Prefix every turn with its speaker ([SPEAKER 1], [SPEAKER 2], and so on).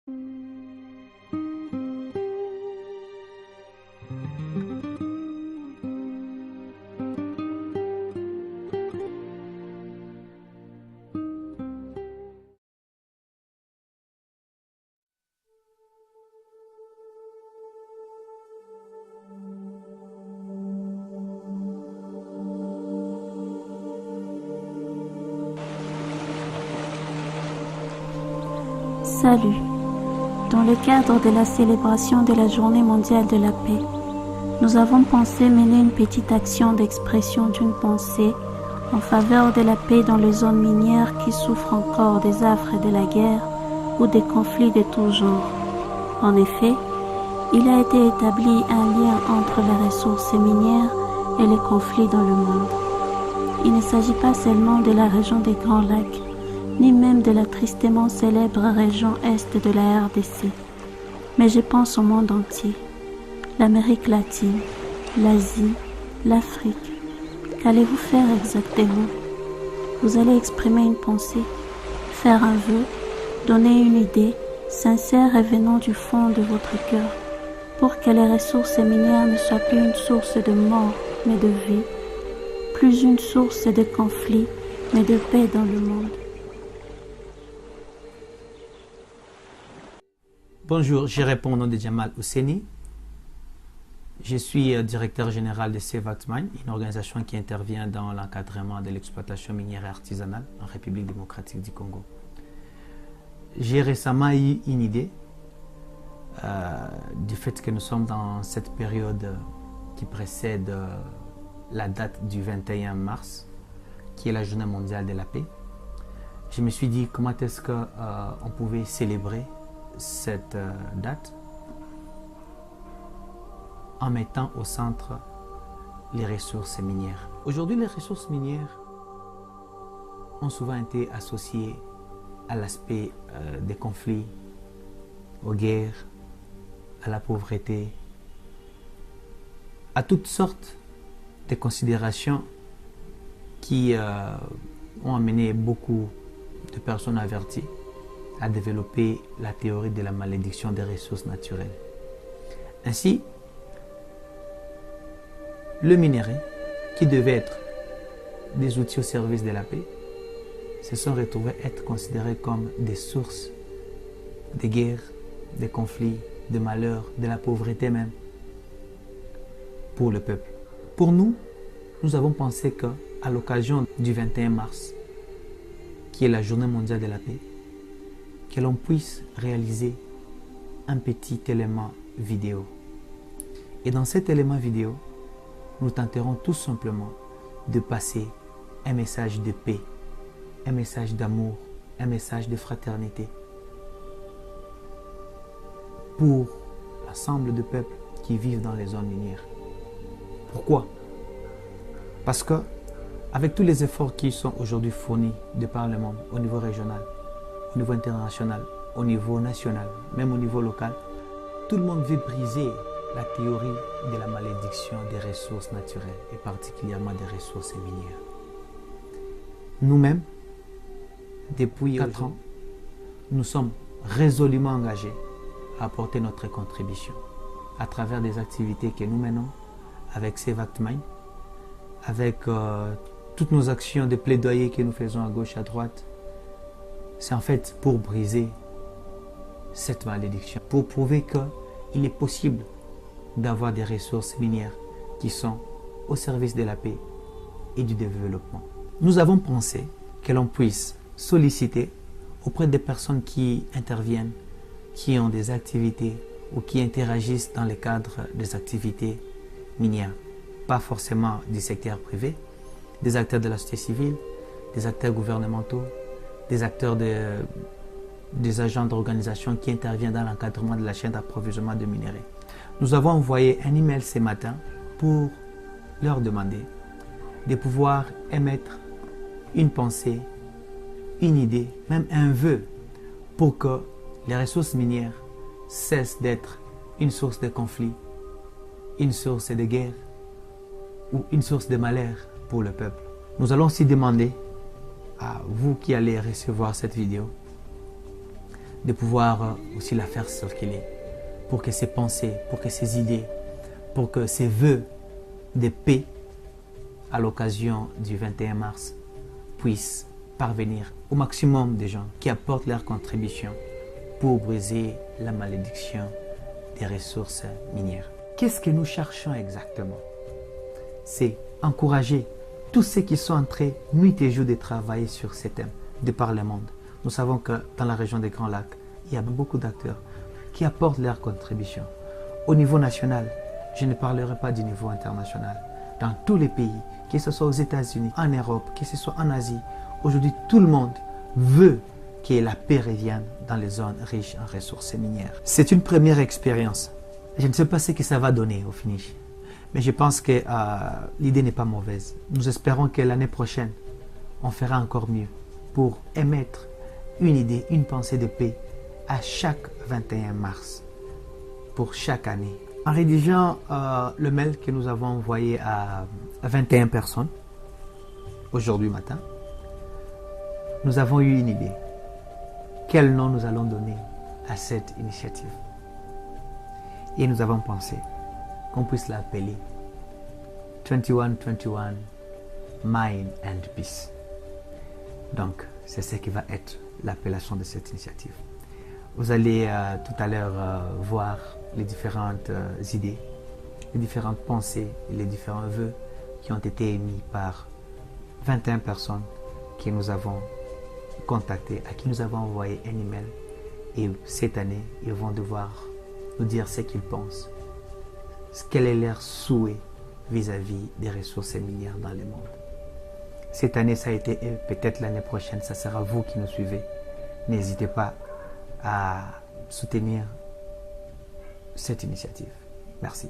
[SPEAKER 1] Salut. Dans le cadre de la célébration de la Journée mondiale de la paix, nous avons pensé mener une petite action d'expression d'une pensée en faveur de la paix dans les zones minières qui souffrent encore des affres de la guerre ou des conflits de tout genre. En effet, il a été établi un lien entre les ressources minières et les conflits dans le monde. Il ne s'agit pas seulement de la région des Grands Lacs, ni même de la tristement célèbre région est de la RDC. Mais je pense au monde entier, l'Amérique latine, l'Asie, l'Afrique. Qu'allez-vous faire exactement? Vous allez exprimer une pensée, faire un vœu, donner une idée sincère et venant du fond de votre cœur, pour que les ressources minières ne soient plus une source de mort, mais de vie, plus une source de conflit, mais de paix dans le monde.
[SPEAKER 2] Bonjour, je réponds au nom de Jamal Housseni. Je suis directeur général de Save Act Mine, une organisation qui intervient dans l'encadrement de l'exploitation minière et artisanale en République démocratique du Congo. J'ai récemment eu une idée du fait que nous sommes dans cette période qui précède la date du 21 mars, qui est la Journée mondiale de la paix. Je me suis dit comment est-ce qu'on pouvait célébrer cette date en mettant au centre les ressources minières. Aujourd'hui, les ressources minières ont souvent été associées à l'aspect des conflits, aux guerres, à la pauvreté, à toutes sortes de considérations qui ont amené beaucoup de personnes averties à développer la théorie de la malédiction des ressources naturelles. Ainsi, le minerai, qui devait être des outils au service de la paix, se sont retrouvés être considérés comme des sources de guerres, de conflits, de malheurs, de la pauvreté même, pour le peuple. Pour nous, nous avons pensé qu'à l'occasion du 21 mars, qui est la Journée mondiale de la paix, que l'on puisse réaliser un petit élément vidéo. Et dans cet élément vidéo, nous tenterons tout simplement de passer un message de paix, un message d'amour, un message de fraternité pour l'ensemble de peuples qui vivent dans les zones minières. Pourquoi? Parce que avec tous les efforts qui sont aujourd'hui fournis de par le monde, au niveau régional, au niveau international, au niveau national, même au niveau local, tout le monde veut briser la théorie de la malédiction des ressources naturelles et particulièrement des ressources minières. Nous-mêmes, depuis 4 ans, nous sommes résolument engagés à apporter notre contribution à travers des activités que nous menons avec Save Act Mine, avec toutes nos actions de plaidoyer que nous faisons à gauche, à droite. C'est en fait pour briser cette malédiction, pour prouver qu'il est possible d'avoir des ressources minières qui sont au service de la paix et du développement. Nous avons pensé que l'on puisse solliciter auprès des personnes qui interviennent, qui ont des activités ou qui interagissent dans le cadre des activités minières, pas forcément du secteur privé, des acteurs de la société civile, des acteurs gouvernementaux, des acteurs des agents d'organisation qui interviennent dans l'encadrement de la chaîne d'approvisionnement de minerais. Nous avons envoyé un email ce matin pour leur demander de pouvoir émettre une pensée, une idée, même un vœu pour que les ressources minières cessent d'être une source de conflit, une source de guerre ou une source de malheur pour le peuple. Nous allons aussi demander à vous qui allez recevoir cette vidéo de pouvoir aussi la faire circuler, pour que ses pensées, pour que ses idées, pour que ses vœux de paix à l'occasion du 21 mars puissent parvenir au maximum de gens qui apportent leur contribution pour briser la malédiction des ressources minières. Qu'est-ce que nous cherchons exactement? C'est encourager tous ceux qui sont en train, nuit et jour, de travailler sur ces thèmes de par le monde. Nous savons que dans la région des Grands Lacs, il y a beaucoup d'acteurs qui apportent leur contribution. Au niveau national, je ne parlerai pas du niveau international. Dans tous les pays, que ce soit aux États-Unis, en Europe, que ce soit en Asie, aujourd'hui, tout le monde veut que la paix revienne dans les zones riches en ressources minières. C'est une première expérience. Je ne sais pas ce que ça va donner au finish, mais je pense que l'idée n'est pas mauvaise. Nous espérons que l'année prochaine, on fera encore mieux pour émettre une idée, une pensée de paix à chaque 21 mars, pour chaque année. En rédigeant le mail que nous avons envoyé à 21 personnes, aujourd'hui matin, nous avons eu une idée. Quel nom nous allons donner à cette initiative? Et nous avons pensé qu'on puisse l'appeler 2121 Mind and Peace. Donc, c'est ce qui va être l'appellation de cette initiative. Vous allez tout à l'heure voir les différentes idées, les différentes pensées et les différents vœux qui ont été émis par 21 personnes que nous avons contactées, à qui nous avons envoyé un email. Et cette année, ils vont devoir nous dire ce qu'ils pensent, quel est leur souhait vis-à-vis des ressources minières dans le monde. Cette année, ça a été eux. Peut-être l'année prochaine, ça sera vous qui nous suivez. N'hésitez pas à soutenir cette initiative. Merci.